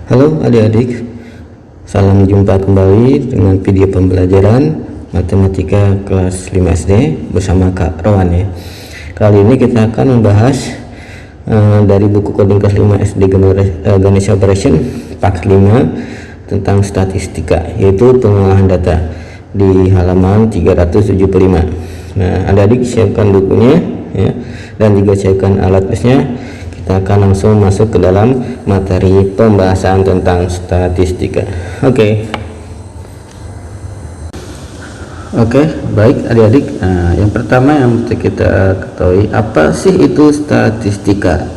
Halo adik-adik, salam jumpa kembali dengan video pembelajaran matematika kelas 5 SD bersama Kak Rowan ya. Kali ini kita akan membahas dari buku coding kelas 5 SD Ganesha Operation part 5 tentang statistika, yaitu pengolahan data di halaman 375. Nah, adik-adik siapkan bukunya ya, dan juga siapkan alat tulisnya. Kita akan langsung masuk ke dalam materi pembahasan tentang statistika. Oke, baik adik-adik. Nah, yang pertama yang mesti kita ketahui, apa sih itu statistika?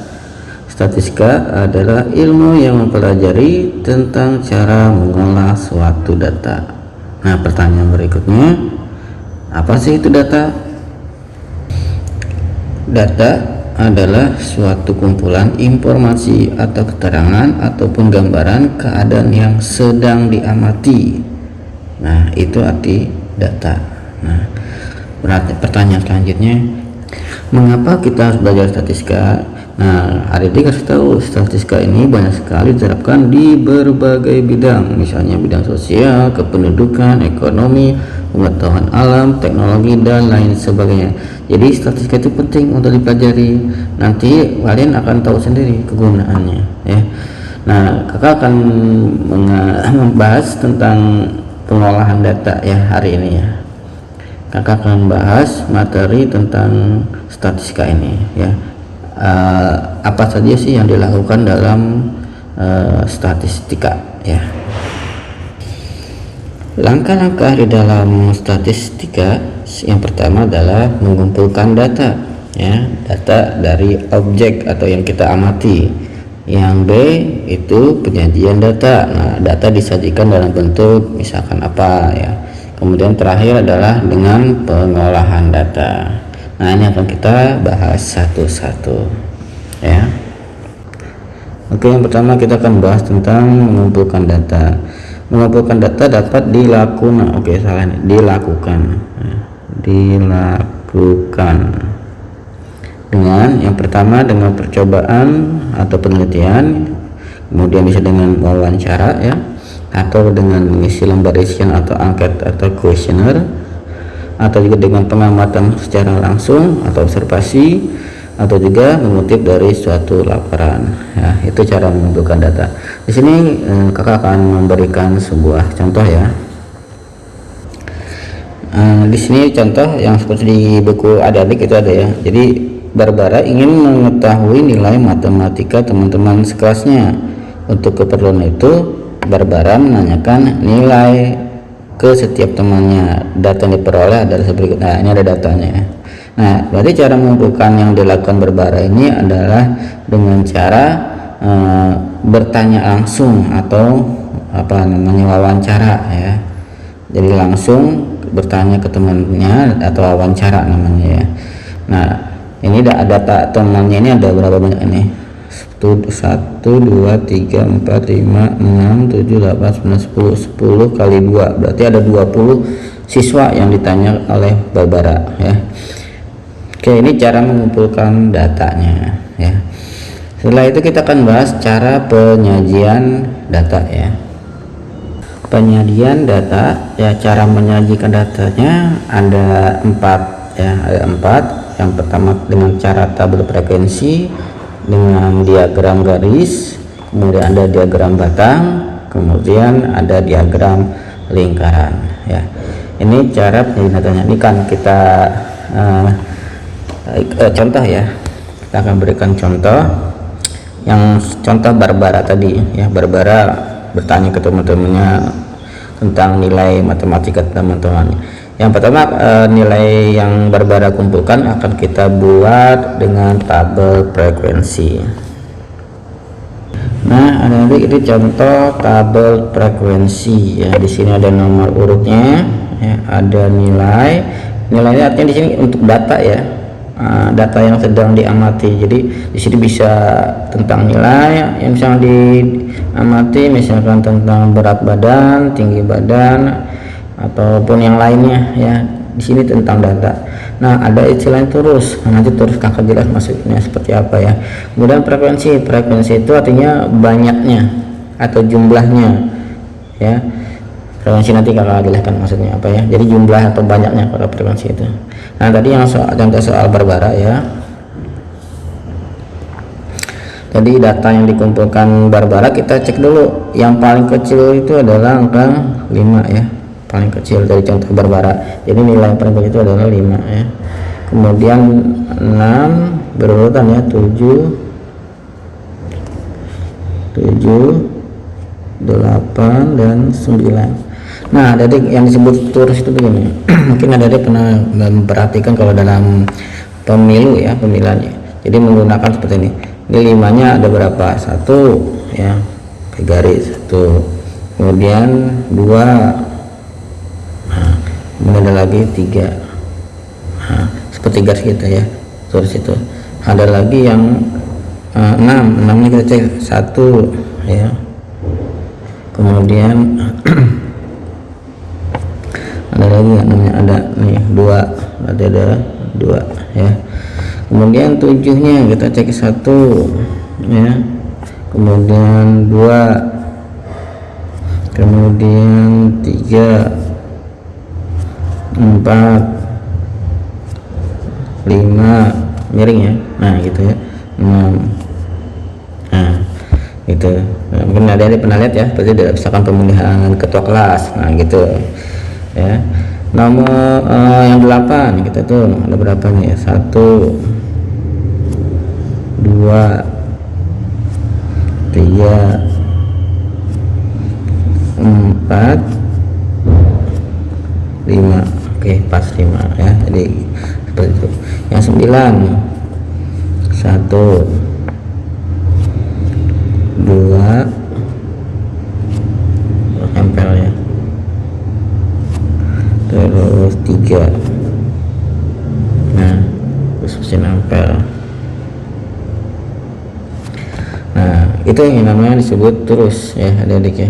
Statistika adalah ilmu yang mempelajari tentang cara mengolah suatu data. Nah, pertanyaan berikutnya, apa sih itu data? Data adalah suatu kumpulan informasi atau keterangan ataupun gambaran keadaan yang sedang diamati. Nah, itu arti data. Nah, berarti pertanyaan selanjutnya, mengapa kita harus belajar statistika? Nah, adik-adik harus tahu statistika ini banyak sekali diterapkan di berbagai bidang, misalnya bidang sosial, kependudukan, ekonomi, pengetahuan alam, teknologi, dan lain sebagainya. Jadi statistika itu penting untuk dipelajari. Nanti kalian akan tahu sendiri kegunaannya ya. Nah, kakak akan membahas tentang pengolahan data ya hari ini ya. Kakak akan membahas materi tentang statistika ini ya. Apa saja sih yang dilakukan dalam statistika ya. Langkah-langkah di dalam statistika yang pertama adalah mengumpulkan data ya, data dari objek atau yang kita amati. Yang B itu penyajian data. Nah, data disajikan dalam bentuk misalkan apa ya. Kemudian terakhir adalah dengan pengolahan data. Nah, ini akan kita bahas satu-satu ya. Oke, yang pertama kita akan bahas tentang mengumpulkan data. Mengumpulkan data dapat dilakukan, dilakukan dengan yang pertama dengan percobaan atau penelitian, kemudian bisa dengan wawancara ya, atau dengan mengisi lembar isian atau angket atau kuesioner, atau juga dengan pengamatan secara langsung atau observasi, atau juga mengutip dari suatu laporan ya. Itu cara mengumpulkan data. Di sini kakak akan memberikan sebuah contoh ya. Di sini contoh yang seperti di buku adik-adik itu ada ya. Jadi Barbara ingin mengetahui nilai matematika teman-teman sekelasnya. Untuk keperluan itu Barbara menanyakan nilai ke setiap temannya. Data yang diperoleh adalah seperti berikut. Nah, ini ada datanya ya. Nah, berarti cara mengumpulkan yang dilakukan Barbara ini adalah dengan cara bertanya langsung atau wawancara ya. Jadi langsung bertanya ke temannya atau wawancara namanya ya. Nah, ini data temannya ini ada berapa banyak ini? 1, 2, 3, 4, 5, 6, 7, 8, 9, 10 kali 2, berarti ada 20 siswa yang ditanya oleh Barbara ya. Oke, ini cara mengumpulkan datanya ya. Setelah itu kita akan bahas cara penyajian data ya. Penyajian data ya, cara menyajikan datanya ada 4 ya, ada 4. Yang pertama dengan cara tabel frekuensi dengan diagram garis, kemudian ada diagram batang, kemudian ada diagram lingkaran ya. Ini cara penyajian datanya. Ini kan kita contoh ya. Kita akan berikan contoh yang contoh Barbara tadi ya. Barbara bertanya ke teman-temannya tentang nilai matematika teman-teman. Yang pertama nilai yang Barbara kumpulkan akan kita buat dengan tabel frekuensi. Nah, adik-adik, itu contoh tabel frekuensi ya. Di sini ada nomor urutnya ya, ada nilai. Nilainya artinya di sini untuk data ya. Data yang sedang diamati. Jadi di sini bisa tentang nilai yang misalnya diamati, misalkan tentang berat badan, tinggi badan, ataupun yang lainnya ya. Di sini tentang data. Nah, ada istilah turus. Nanti terus kakak jelas maksudnya seperti apa ya. Kemudian frekuensi itu artinya banyaknya atau jumlahnya ya. Frekuensi nanti kakak jelaskan maksudnya apa ya, jadi jumlah atau banyaknya pada frekuensi itu. Nah tadi yang contoh soal Barbara ya, jadi data yang dikumpulkan Barbara kita cek dulu, yang paling kecil itu adalah angka 5 ya, paling kecil dari contoh Barbara, jadi nilai yang paling kecil itu adalah 5 ya. Kemudian 6 berurutan ya, 7, 8 dan 9. Nah, adik yang disebut turus itu begini. Mungkin adik pernah memperhatikan kalau dalam pemilu ya, pemilihannya. Jadi menggunakan seperti ini. Ini 5-nya ada berapa? 1 ya, ke garis 1. Kemudian 2. Nah, kemudian ada lagi 3. Nah, seperti garis kita ya, turus itu. Ada lagi yang 6-nya kita cek 1 ya. Kemudian ada lagi namanya, ada nih 2, ada 2 ya. Kemudian 7-nya kita cek 1 ya, kemudian 2, kemudian 3, 4, 5 miring ya, nah gitu ya, 6. Nah gitu, mungkin ada pernah lihat ya, seperti misalkan pemilihan ketua kelas, nah gitu ya. Nomor yang 8 kita tuh ada berapa nih ya, 1, 2, 3, 4, 5. Oke, pas 5 ya, jadi seperti itu. Yang 9, 1, 2, nempel ya, terus 3. Nah terus bisa nempel. Nah itu yang namanya disebut turus ya adik-adik ya.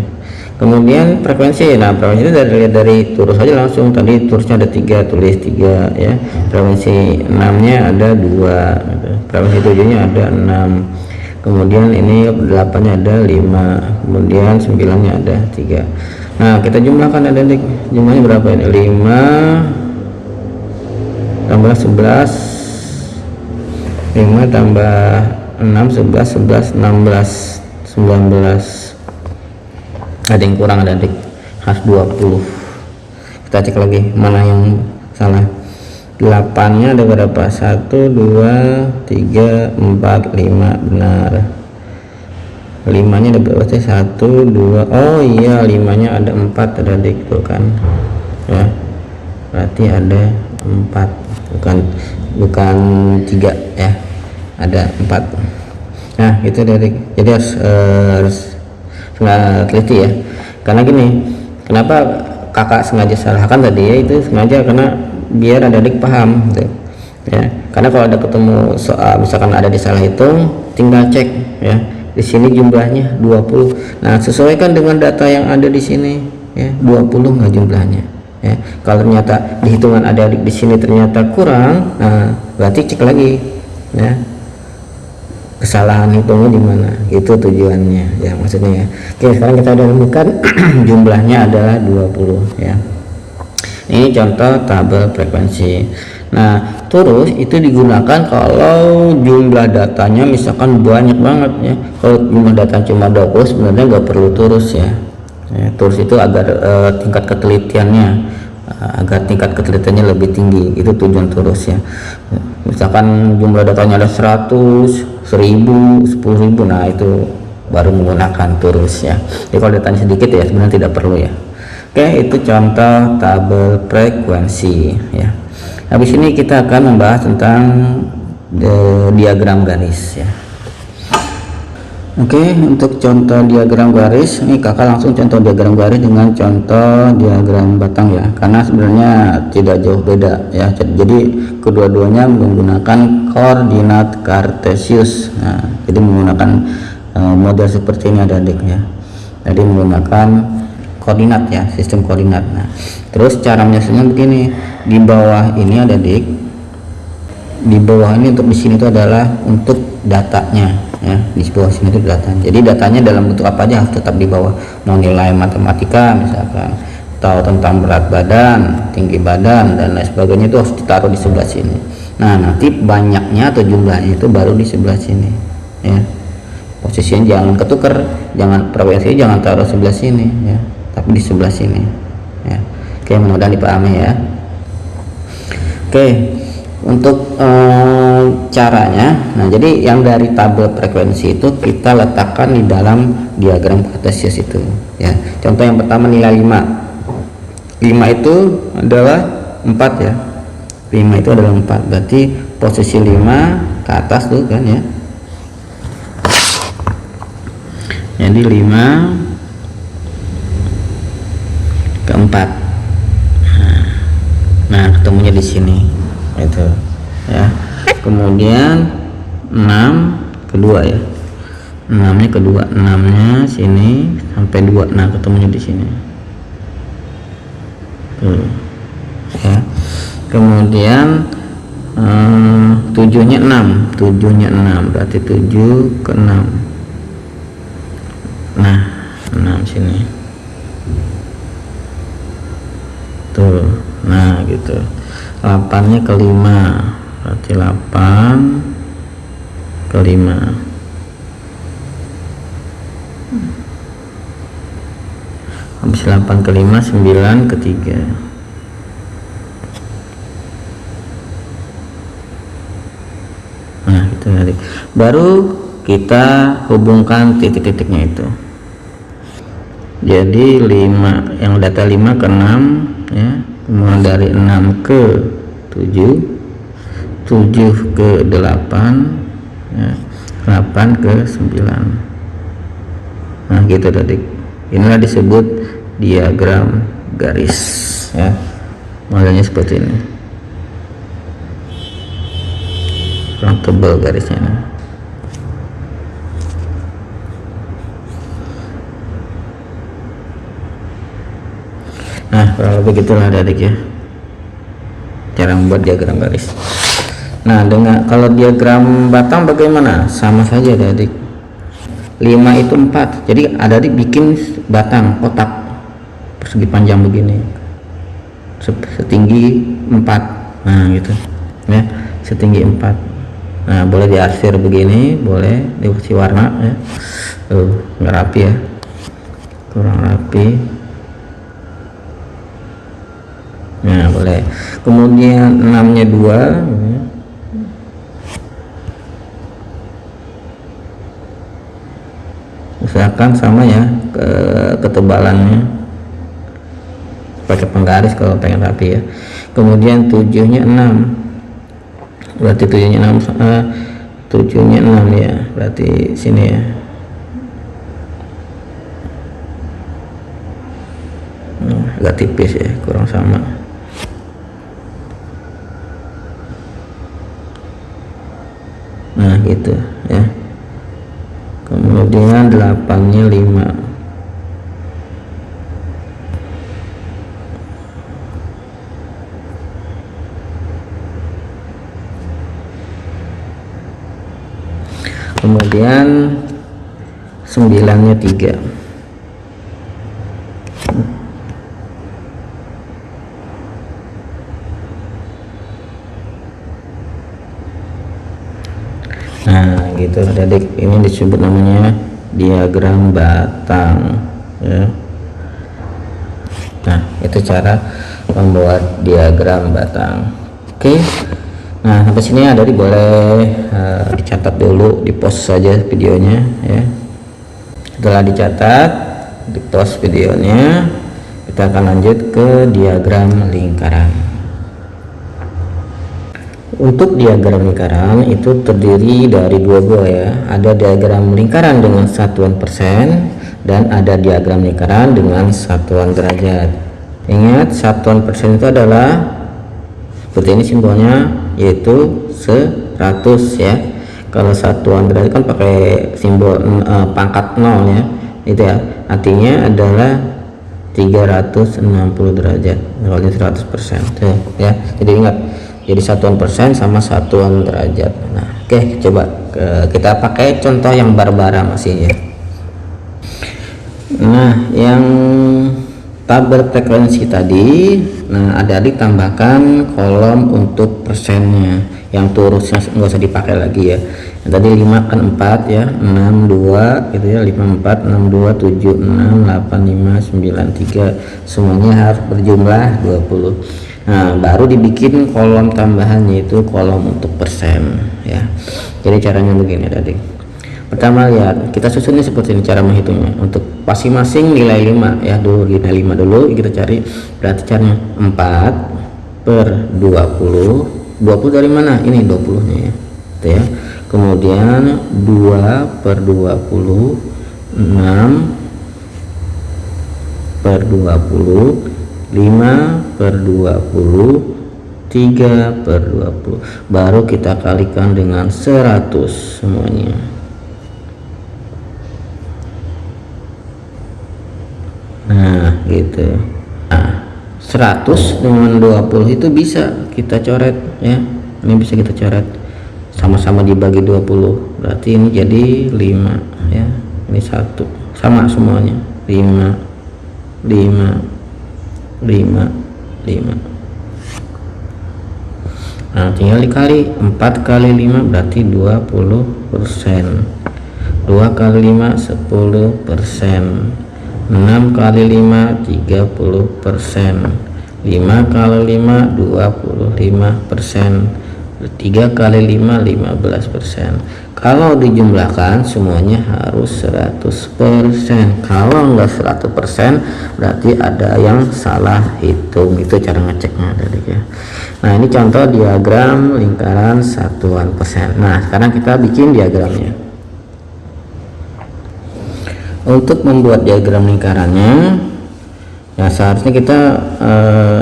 Kemudian frekuensi, nah frekuensi itu dari turus aja langsung. Tadi turusnya ada 3, tulis 3 ya. Frekuensi 6-nya ada 2 gitu. Frekuensi 7-nya ada 6, kemudian ini 8-nya ada 5, kemudian 9-nya ada 3. Nah kita jumlahkan adik-adik, jumlahnya berapa ini? 5 tambah 11, 5 tambah 6, 11, 16, 19. Ada yang kurang adik-adik, harus 20. Kita cek lagi mana yang salah. 8-nya ada berapa? 1, 2, 3, 4, 5, benar. 5-nya ada berapa sih? 1, 2, oh iya 5-nya ada 4 adik tuh kan ya, berarti ada 4, bukan 3 ya, ada 4. Nah itu adik, jadi harus teliti ya, karena gini, kenapa kakak sengaja salahkan tadi ya, itu sengaja karena biar adik paham gitu ya. Karena kalau ada ketemu soal misalkan ada disalah hitung, tinggal cek ya, di sini jumlahnya 20. Nah sesuaikan dengan data yang ada di sini ya, 20 nggak jumlahnya ya. Kalau ternyata di hitungan adik di sini ternyata kurang, nah berarti cek lagi ya, kesalahan hitungnya di mana, itu tujuannya ya, maksudnya ya. Oke, sekarang kita udah menemukan jumlahnya adalah 20 ya. Ini contoh tabel frekuensi. Nah turus itu digunakan kalau jumlah datanya misalkan banyak banget ya. Kalau jumlah data cuma 20 sebenarnya nggak perlu turus ya. Turus itu agar tingkat ketelitiannya lebih tinggi, itu tujuan turus ya. Misalkan jumlah datanya ada 100, 1000, 10.000, nah itu baru menggunakan turus ya. Jadi kalau datanya sedikit ya sebenarnya tidak perlu ya. Oke, itu contoh tabel frekuensi ya. Habis ini kita akan membahas tentang diagram garis ya. Oke, untuk contoh diagram garis ini kakak langsung contoh diagram garis dengan contoh diagram batang ya, karena sebenarnya tidak jauh beda ya. Jadi kedua-duanya menggunakan koordinat kartesius. Nah, jadi menggunakan model seperti ini adik ya. Jadi menggunakan koordinat ya, sistem koordinat. Nah terus cara menyusunnya begini, di bawah ini ada adik, di bawah ini untuk di sini itu adalah untuk datanya ya. Di bawah sini itu datanya. Jadi datanya dalam bentuk apa aja harus tetap di bawah. Mau nilai matematika misalkan, atau tentang berat badan, tinggi badan dan lain sebagainya, itu harus ditaruh di sebelah sini. Nah, nanti banyaknya atau jumlahnya itu baru di sebelah sini, ya. Posisinya jangan ketuker, jangan frekuensinya jangan taruh sebelah sini, ya, tapi di sebelah sini, ya. Oke, mudah-mudahan dipahami ya. Oke, untuk caranya, nah jadi yang dari tabel frekuensi itu kita letakkan di dalam diagram kartesius itu, ya. Contoh yang pertama nilai 5 itu adalah 4 ya. 5 itu adalah 4, berarti posisi 5 ke atas tuh kan, ya. Jadi 5 ke 4. Nah, ketemunya di sini itu, ya. Kemudian 6 kedua ya. 6-nya kedua, 6-nya sini sampai 2. Nah, ketemunya di sini. Tuh. Ya. Kemudian 7-nya 6. 7-nya 6 berarti 7 ke 6. Nah, 6 sini. Tuh. Nah, gitu. 8-nya ke 5 berarti 8 ke 5. Habis 8 ke 5, 9 ke 3. Nah, gitu tadi. Baru kita hubungkan titik-titiknya itu. Jadi 5, yang data 5 ke 6 ya. Kemudian dari 6 ke 7, 7 ke 8 ya, 8 ke 9. Nah, gitu tadi. Inilah disebut diagram garis ya. Modelnya seperti ini. Kurang tebal garisnya ini. Nah, kurang lebih gitulah adik ya, cara membuat diagram garis. Nah, dengan kalau diagram batang bagaimana? Sama saja adik. 5 itu 4, jadi adik bikin batang kotak persegi panjang begini, setinggi 4. Nah, gitu ya, setinggi 4. Nah, boleh diarsir begini, boleh dikasih warna ya. Nggak rapi ya, kurang rapi. Nah, boleh. Kemudian 6-nya 2 ya. Usahakan sama ya ketebalannya, pakai penggaris kalau pengen rapi ya. Kemudian 7-nya 6 berarti 7-nya 6 7-nya 6 ya, berarti sini ya. Agak tipis ya, kurang sama. Nah, gitu ya. Kemudian 8-nya 5. Kemudian 9-nya 3. Nah, gitu adik, ini disebut namanya diagram batang ya. Nah, itu cara membuat diagram batang. Oke. Nah, sampai sini adik boleh dicatat dulu, di post saja videonya ya. Setelah dicatat, di post videonya, kita akan lanjut ke diagram lingkaran. Untuk diagram lingkaran itu terdiri dari dua buah ya. Ada diagram lingkaran dengan satuan persen dan ada diagram lingkaran dengan satuan derajat. Ingat, satuan persen itu adalah seperti ini simbolnya, yaitu 100 ya. Kalau satuan derajat kan pakai simbol pangkat 0 ya. Itu ya. Artinya adalah 360 derajat. Soalnya 100% tuh ya. Jadi ingat, jadi satuan persen sama satuan derajat. Nah oke, coba kita pakai contoh yang barbara masih ya. Nah yang tabel frekuensi tadi, nah adik-adik tambahkan kolom untuk persennya, yang turusnya nggak usah dipakai lagi ya. Yang tadi 5 kan 4 ya, 6 2 gitu ya, 5 4 6 2 7 6 8 5 9 3, semuanya harus berjumlah 20. Nah baru dibikin kolom tambahannya, itu kolom untuk persen ya. Jadi caranya begini adik. Pertama lihat, kita susunnya seperti ini cara menghitungnya. Untuk masing-masing nilai 5 ya, dulu nilai 5 dulu kita cari. Berarti caranya 4 per 20. 20 dari mana? Ini 20 nya ya, gitu ya. Kemudian 2 per 20, 6 per 20, 5 per 20, 3 per 20. Baru kita kalikan dengan 100 semuanya. Nah gitu. Nah 100 dengan 20 itu bisa kita coret ya, ini bisa kita coret, sama-sama dibagi 20, berarti ini jadi 5 ya, ini 1 sama semuanya 5 5 5 5. Nah tinggal dikali 4 kali 5 berarti 20%, 2 kali 5 10%, 6 kali 5 30%, 5 kali 5 25%, 3 kali 5 15%. Kalau dijumlahkan semuanya harus 100%. Kalau enggak 100% berarti ada yang salah hitung. Itu cara ngeceknya adik ya. Nah ini contoh diagram lingkaran satuan persen. Nah sekarang kita bikin diagramnya. Untuk membuat diagram lingkarannya ya seharusnya kita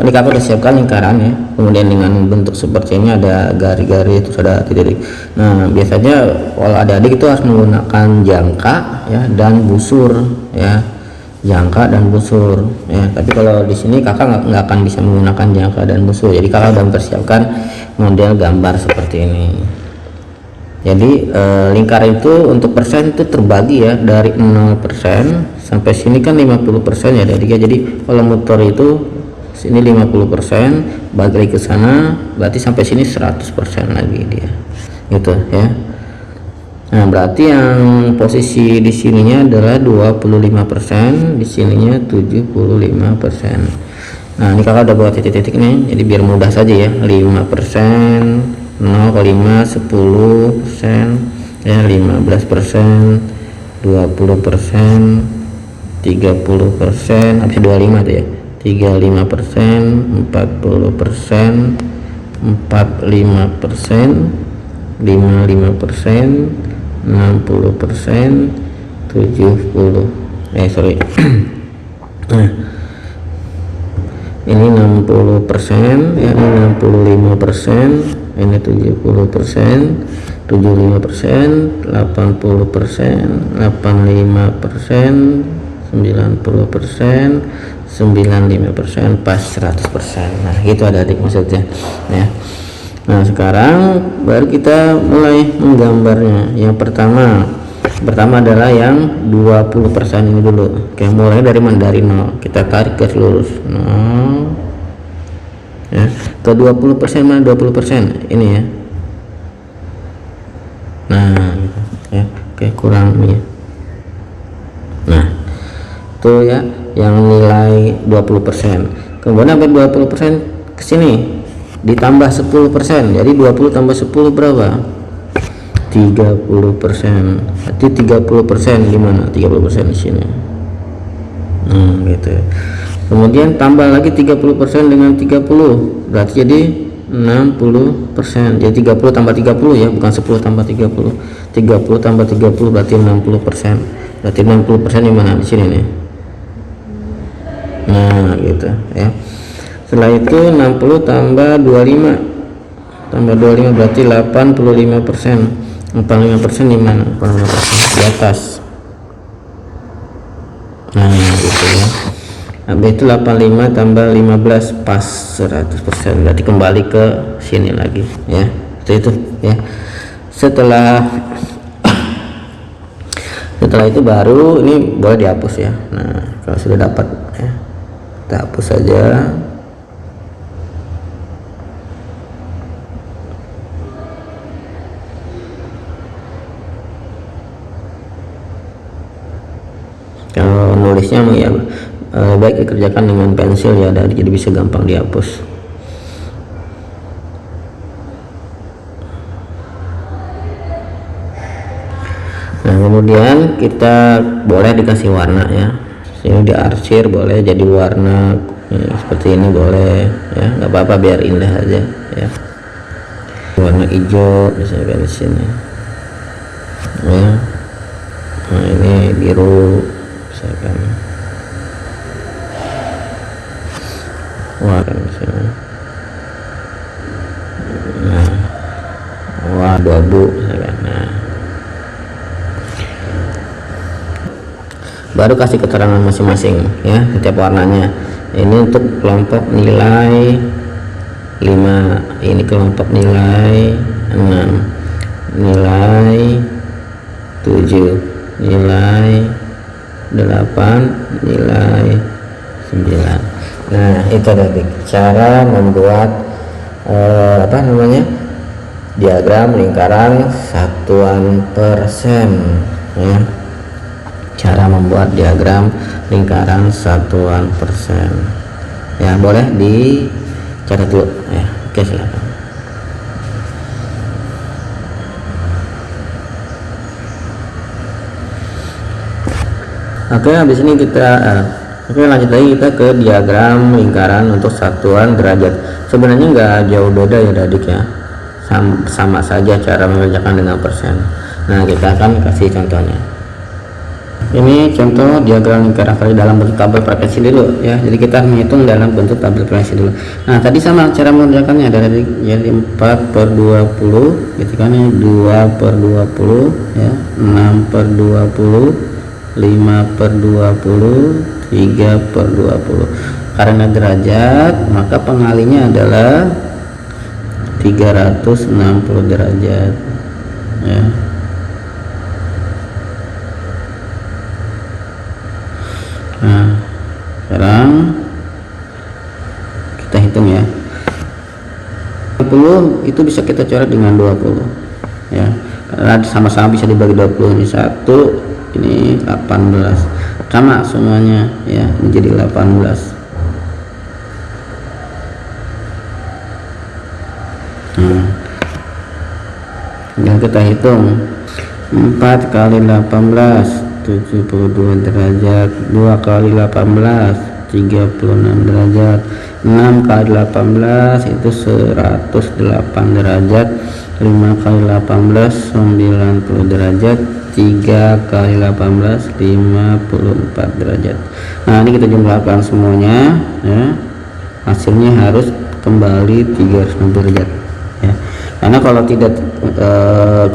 ini kakak udah siapkan lingkarannya, kemudian dengan bentuk seperti ini, ada garis-garis terus ada titik. Nah biasanya kalau adik-adik itu harus menggunakan jangka ya dan busur ya, jangka dan busur ya. Tapi kalau di sini kakak nggak akan bisa menggunakan jangka dan busur, jadi kakak udah mempersiapkan model gambar seperti ini. Jadi lingkaran itu untuk persen itu terbagi ya, dari 0% sampai sini kan 50% ya adik ya. Jadi kalau motor itu sini 50%, bagi lagi ke sana berarti sampai sini 100% lagi dia gitu ya. Nah berarti yang posisi di sininya adalah 25%, di sininya 75%. Nah ini kakak udah buat titik-titik nih, jadi biar mudah saja ya. 5%, 0 ke 5 10% ya, 15%, 20%, 30%, habis 25 tuh ya, 35%, 40%, 45%, 55%, 60%, 70 sorry nah ini 60% ya, ini 65%, ini 70%, 75%, 80%, 85%, 90%, 95%, pas 100%. Nah gitu adik-adik maksudnya ya. Nah sekarang baru kita mulai menggambarnya. Yang pertama adalah yang 20% ini dulu. Oke, mulai dari mana? Dari 0 kita tarik garis lurus 0 ya, ke 20% mana? 20% ini ya. Nah gitu ya. Oke, kurang ini ya. Nah itu ya yang nilai 20%. Kemudian sampai 20% ke sini ditambah 10%, jadi 20 tambah 10 berapa? 30%. Berarti 30% di mana? 30% di sini. Gitu ya. Kemudian tambah lagi 30% dengan 30, berarti jadi 60%. Jadi 30 tambah 30 ya, bukan 10 tambah 30. 30 tambah 30 berarti 60%. Berarti 60% di mana? Di sini nih. Nah gitu ya. Setelah itu 60 tambah 25 berarti 85%. 85% di mana? 85% di atas. Nah gitu ya. Nah, B itu 85 tambah 15 pas 100%, berarti kembali ke sini lagi ya, seperti itu ya. Setelah itu baru ini boleh dihapus ya. Nah, kalau sudah dapat ya, kita hapus saja. Kalau nulisnya ya baik dikerjakan dengan pensil ya, jadi bisa gampang dihapus. Nah, kemudian kita boleh dikasih warna ya. Sini diarsir boleh jadi warna ya, seperti ini boleh ya, nggak apa-apa, biar indah aja ya. Warna hijau misalkan di sini ya. Nah, ini biru misalkan. Warna di sini. Nah, abu-abu misalkan. Nah, baru kasih keterangan masing-masing ya setiap warnanya. Ini untuk kelompok nilai 5, ini kelompok nilai 6, nilai 7, nilai 8, nilai 9. Nah, itu tadi cara membuat diagram lingkaran satuan persen ya. Cara membuat diagram lingkaran satuan persen ya, boleh dicatat dulu ya. Oke, silakan. Oke, habis ini kita lanjut lagi kita ke diagram lingkaran untuk satuan derajat. Sebenarnya nggak jauh beda ya adik ya, sama saja cara mengerjakan dengan persen. Nah, kita akan kasih contohnya. Ini contoh diagram lingkaran dalam bentuk tabel frekuensi dulu ya. Jadi kita menghitung dalam bentuk tabel frekuensi dulu. Nah, tadi sama cara mengerjakannya ada jadi 4/20 gitu kan ya, 2/20 ya, 6/20, 5/20, 3/20. Karena derajat maka pengalinya adalah 360 derajat ya. Nah, sekarang kita hitung ya. 20 itu bisa kita coret dengan 20 ya, karena sama-sama bisa dibagi 20. Ini 1, ini 18, sama semuanya ya, menjadi 18. Nah, tinggal kita hitung 4 kali 18 72 derajat, 2 kali 18 36 derajat, 6 kali 18 itu 108 derajat, 5 kali 18 90 derajat, 3 kali 18 54 derajat. Nah, ini kita jumlahkan semuanya ya, hasilnya harus kembali 360 derajat ya. Karena kalau tidak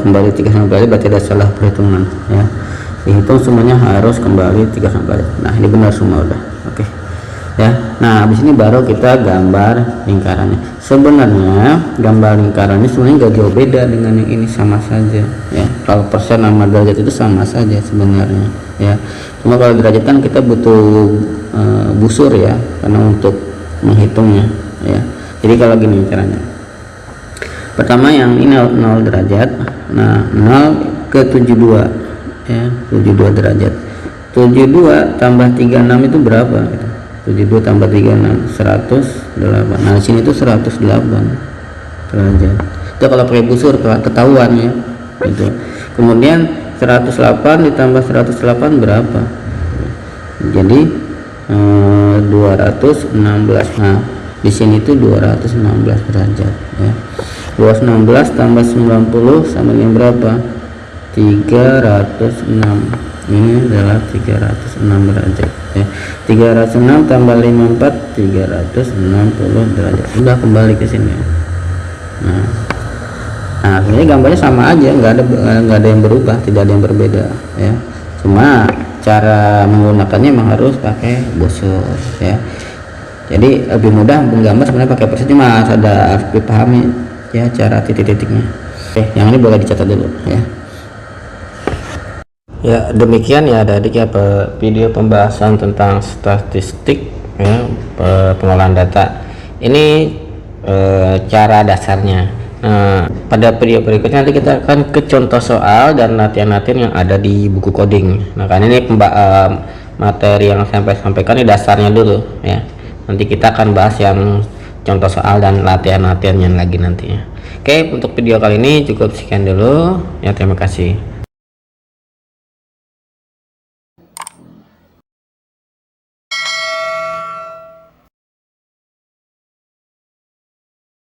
kembali 360 derajat berarti ada salah perhitungan ya. Dihitung semuanya harus kembali 360 derajat. Nah, ini benar semua udah. Oke. Ya. Nah, habis ini baru kita gambar lingkarannya. Sebenarnya gambar lingkarannya sebenarnya nggak jauh beda dengan yang ini, sama saja ya. Kalau persen sama derajat itu sama saja sebenarnya ya. Cuma kalau derajat kan kita butuh busur ya, karena untuk menghitungnya ya. Jadi kalau gini caranya. Pertama yang ini 0 derajat. Nah, 0 ke 72 ya, 72 derajat. 72 tambah 36 itu berapa gitu? 72 tambah 36 108. Nah, di sini itu 108 derajat. Itu kalau pakai busur ketahuan ya itu. Kemudian 108 ditambah 108 berapa? Jadi 216. Nah, di sini itu 216 derajat ya. 216 tambah 90 sama dengan berapa? 306. Ini adalah 306 derajat ya. 306 tambah 54 360 derajat. Sudah kembali ke sini. Nah, sebenarnya gambarnya sama aja, nggak ada yang berubah, tidak ada yang berbeda ya. Cuma cara menggunakannya memang harus pakai busur ya. Jadi lebih mudah menggambar sebenarnya pakai proses, cuma ada harus dipahami ya cara titik-titiknya. Oke, yang ini boleh dicatat dulu ya. Ya, demikian ya adik-adik ya video pembahasan tentang statistik ya, pengolahan data. Ini cara dasarnya. Nah, pada video berikutnya nanti kita akan ke contoh soal dan latihan-latihan yang ada di buku coding. Nah, kan ini materi yang saya sampaikan ini dasarnya dulu ya. Nanti kita akan bahas yang contoh soal dan latihan-latihannya lagi nantinya. Oke, untuk video kali ini cukup sekian dulu ya, terima kasih.